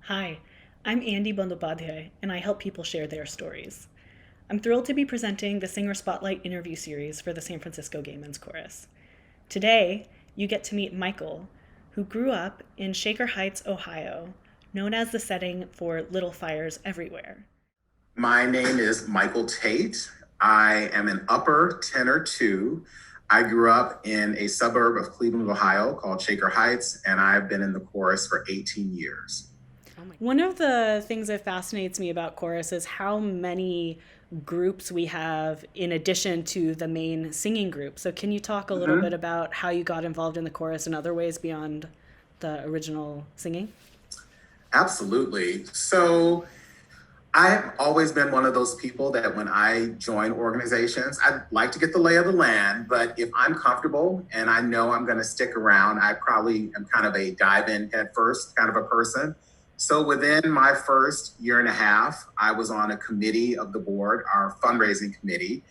Hi, I'm Andy Bandyopadhyay, and I help people share their stories. I'm thrilled to be presenting the Singer Spotlight interview series for the San Francisco Gay Men's Chorus. Today, you get to meet Michael, who grew up in Shaker Heights, Ohio, known as the setting for Little Fires Everywhere. My name is Michael Tate. I am an upper tenor two. I grew up in a suburb of Cleveland, Ohio called Shaker Heights, and I've been in the chorus for 18 years. One of the things that fascinates me about chorus is how many groups we have in addition to the main singing group. So, can you talk a little bit Mhm. about how you got involved in the chorus in other ways beyond the original singing? Absolutely. So I've always been one of those people that when I join organizations, I like to get the lay of the land, but if I'm comfortable and I know I'm going to stick around, I probably am kind of a dive in head first kind of a person. So within my first year and a half, I was on a committee of the board, our fundraising committee.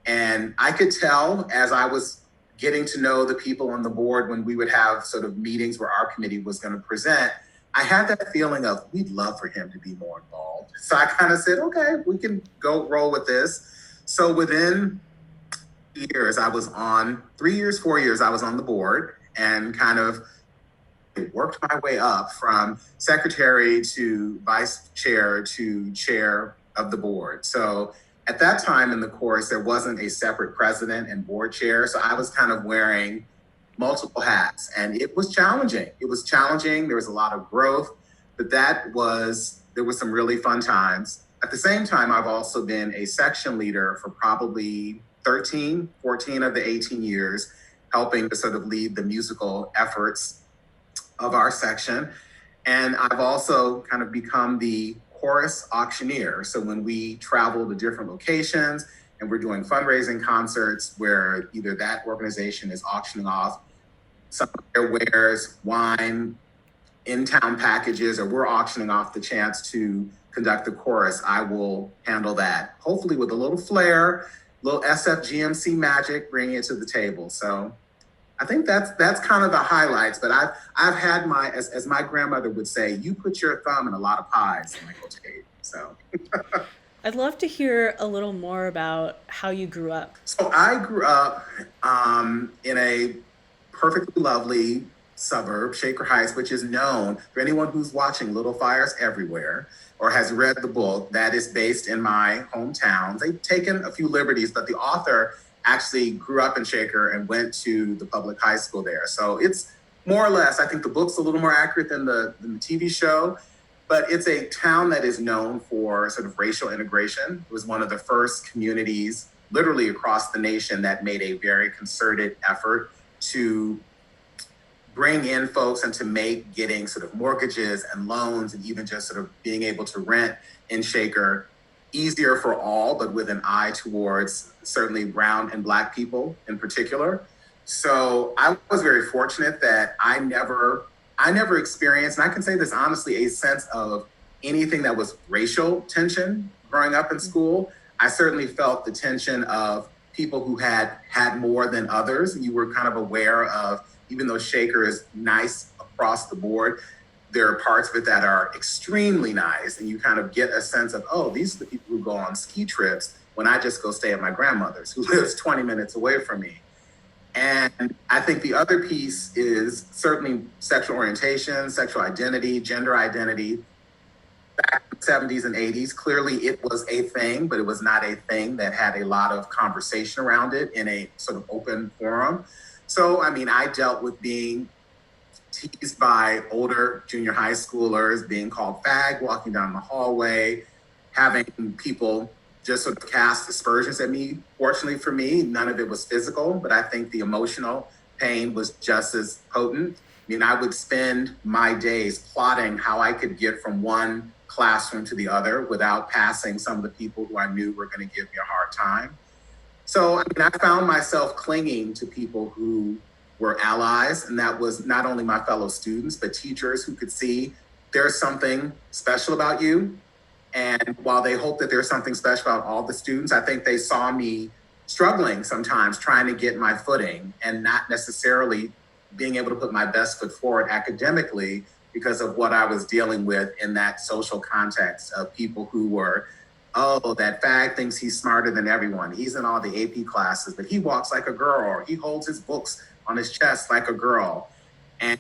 And I could tell as I was getting to know the people on the board when we would have sort of meetings where our committee was going to present, I had that feeling of we'd love for him to be more involved. So I kind of said, okay, we can go roll with this. So within years, I was on 3 years, 4 years, I was on the board and kind of worked my way up from secretary to vice chair to chair of the board. So at that time in the course, there wasn't a separate president and board chair. So I was kind of wearing multiple hats and it was challenging. It was challenging. There was a lot of growth, but there was some really fun times. At the same time, I've also been a section leader for probably 13, 14 of the 18 years, helping to sort of lead the musical efforts of our section. And I've also kind of become the chorus auctioneer. So when we travel to different locations and we're doing fundraising concerts where either that organization is auctioning off some of their wares, wine, in-town packages, or we're auctioning off the chance to conduct the chorus, I will handle that. Hopefully with a little flair, little SFGMC magic, bringing it to the table. So I think that's kind of the highlights. But I've had as my grandmother would say, you put your thumb in a lot of pies, Michael Tate. So I'd love to hear a little more about how you grew up. so I grew up in a perfectly lovely suburb, Shaker Heights, which is known for anyone who's watching Little Fires Everywhere or has read the book that is based in my hometown. They've taken a few liberties, but the author actually grew up in Shaker and went to the public high school there. So it's more or less, I think the book's a little more accurate than the TV show, but it's a town that is known for sort of racial integration. It was one of the first communities literally across the nation that made a very concerted effort to bring in folks and to make getting sort of mortgages and loans and even just sort of being able to rent in Shaker easier for all, but with an eye towards certainly brown and black people in particular. So I was very fortunate that I never experienced, and I can say this honestly, a sense of anything that was racial tension growing up in school. I certainly felt the tension of people who had more than others. And you were kind of aware of, even though Shaker is nice across the board, there are parts of it that are extremely nice. And you kind of get a sense of, oh, these are the people who go on ski trips when I just go stay at my grandmother's, who lives 20 minutes away from me. And I think the other piece is certainly sexual orientation, sexual identity, gender identity. Back in the 70s and 80s, clearly it was a thing, but it was not a thing that had a lot of conversation around it in a sort of open forum. So, I mean, I dealt with being teased by older junior high schoolers, being called fag, walking down the hallway, having people just sort of cast aspersions at me. Fortunately for me, none of it was physical, but I think the emotional pain was just as potent. I mean, I would spend my days plotting how I could get from one classroom to the other without passing some of the people who I knew were going to give me a hard time. So, I mean, I found myself clinging to people who were allies, and that was not only my fellow students, but teachers who could see there's something special about you. And while they hoped that there's something special about all the students, I think they saw me struggling sometimes trying to get my footing and not necessarily being able to put my best foot forward academically because of what I was dealing with in that social context of people who were, oh, that fag thinks he's smarter than everyone. He's in all the AP classes, but he walks like a girl, or he holds his books on his chest like a girl. And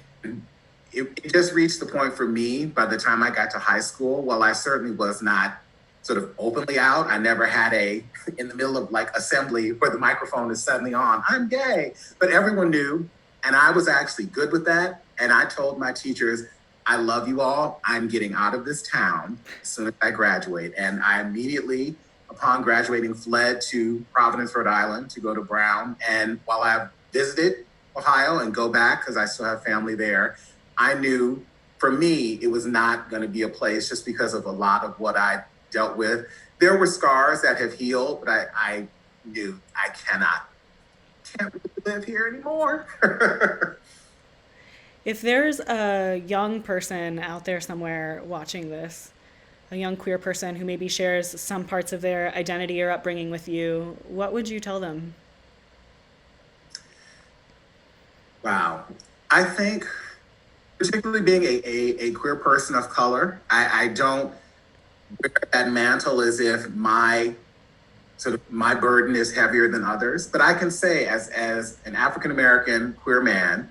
it just reached the point for me by the time I got to high school. While I certainly was not sort of openly out, I never had in the middle of like assembly where the microphone is suddenly on, I'm gay, but everyone knew. And I was actually good with that. And I told my teachers, I love you all. I'm getting out of this town as soon as I graduate. And I immediately, upon graduating, fled to Providence, Rhode Island to go to Brown. And while I visited Ohio and go back, because I still have family there, I knew for me, it was not going to be a place just because of a lot of what I dealt with. There were scars that have healed, but I knew I can't really live here anymore. If there's a young person out there somewhere watching this, a young queer person who maybe shares some parts of their identity or upbringing with you, what would you tell them? Wow. I think, particularly being a queer person of color, I don't wear that mantle as if my burden is heavier than others. But I can say, as an African American queer man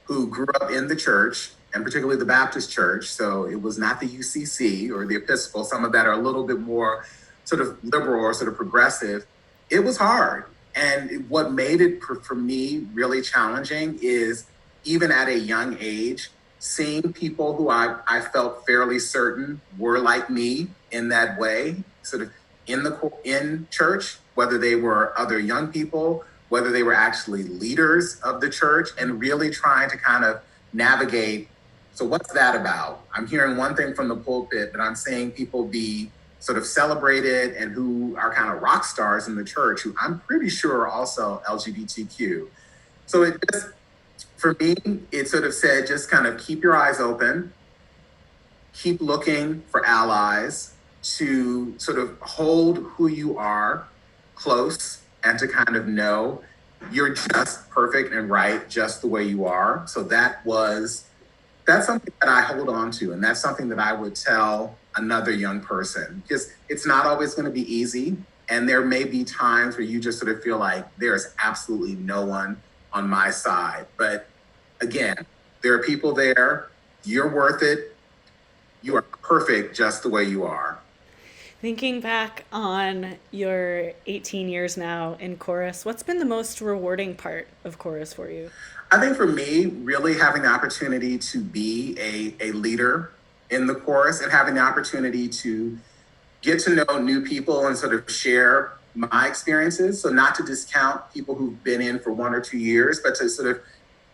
who grew up in the church, and particularly the Baptist church, so it was not the UCC or the Episcopal, some of that are a little bit more sort of liberal or sort of progressive, it was hard. And what made it for me really challenging is, even at a young age, seeing people who I felt fairly certain were like me in that way, sort of in church, whether they were other young people, whether they were actually leaders of the church, and really trying to kind of navigate. So what's that about? I'm hearing one thing from the pulpit, but I'm seeing people be sort of celebrated and who are kind of rock stars in the church, who I'm pretty sure are also LGBTQ. So it just, for me, it sort of said, just kind of keep your eyes open, keep looking for allies, to sort of hold who you are close, and to kind of know you're just perfect and right just the way you are. So that's something that I hold on to. And that's something that I would tell another young person, because it's not always going to be easy. And there may be times where you just sort of feel like there's absolutely no one on my side. But again, there are people there. You're worth it. You are perfect just the way you are. Thinking back on your 18 years now in chorus, what's been the most rewarding part of chorus for you? I think for me, really having the opportunity to be a leader in the chorus, and having the opportunity to get to know new people and sort of share my experiences. So not to discount people who've been in for 1 or 2 years, but to sort of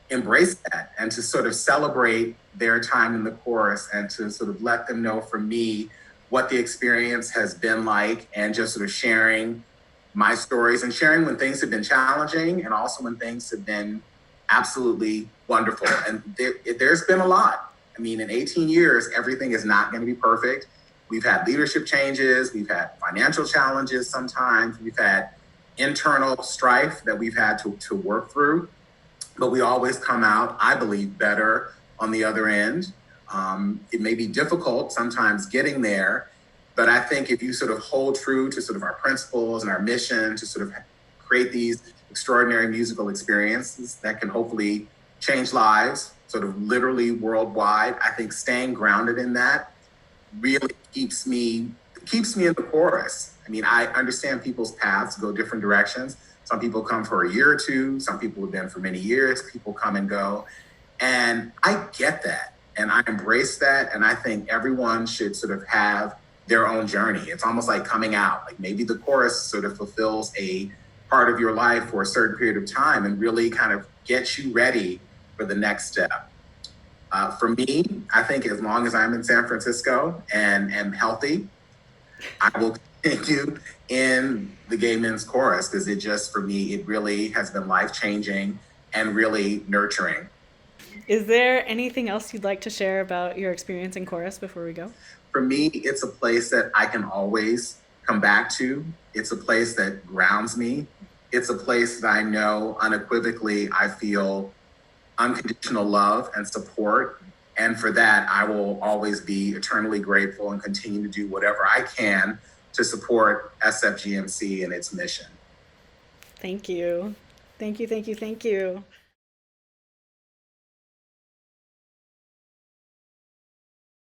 embrace that and to sort of celebrate their time in the chorus, and to sort of let them know, for me, what the experience has been like, and just sort of sharing my stories, and sharing when things have been challenging and also when things have been absolutely wonderful. And there's been a lot. I mean, in 18 years, everything is not going to be perfect. We've had leadership changes, we've had financial challenges sometimes, we've had internal strife that we've had to work through, but we always come out, I believe, better on the other end. It may be difficult sometimes getting there, but I think if you sort of hold true to sort of our principles and our mission to sort of create these extraordinary musical experiences that can hopefully change lives, sort of literally worldwide, I think staying grounded in that really keeps me in the chorus. I mean, I understand people's paths go different directions. Some people come for a year or two, some people have been for many years, people come and go. And I get that. And I embrace that. And I think everyone should sort of have their own journey. It's almost like coming out. Like maybe the chorus sort of fulfills a part of your life for a certain period of time and really kind of gets you ready for the next step. For me, I think as long as I'm in San Francisco and am healthy, I will continue in the gay men's chorus, because it just, for me, it really has been life-changing and really nurturing. Is there anything else you'd like to share about your experience in chorus before we go? For me, it's a place that I can always come back to. It's a place that grounds me. It's a place that I know unequivocally I feel unconditional love and support. And for that, I will always be eternally grateful and continue to do whatever I can to support SFGMC and its mission. Thank you. Thank you, thank you, thank you.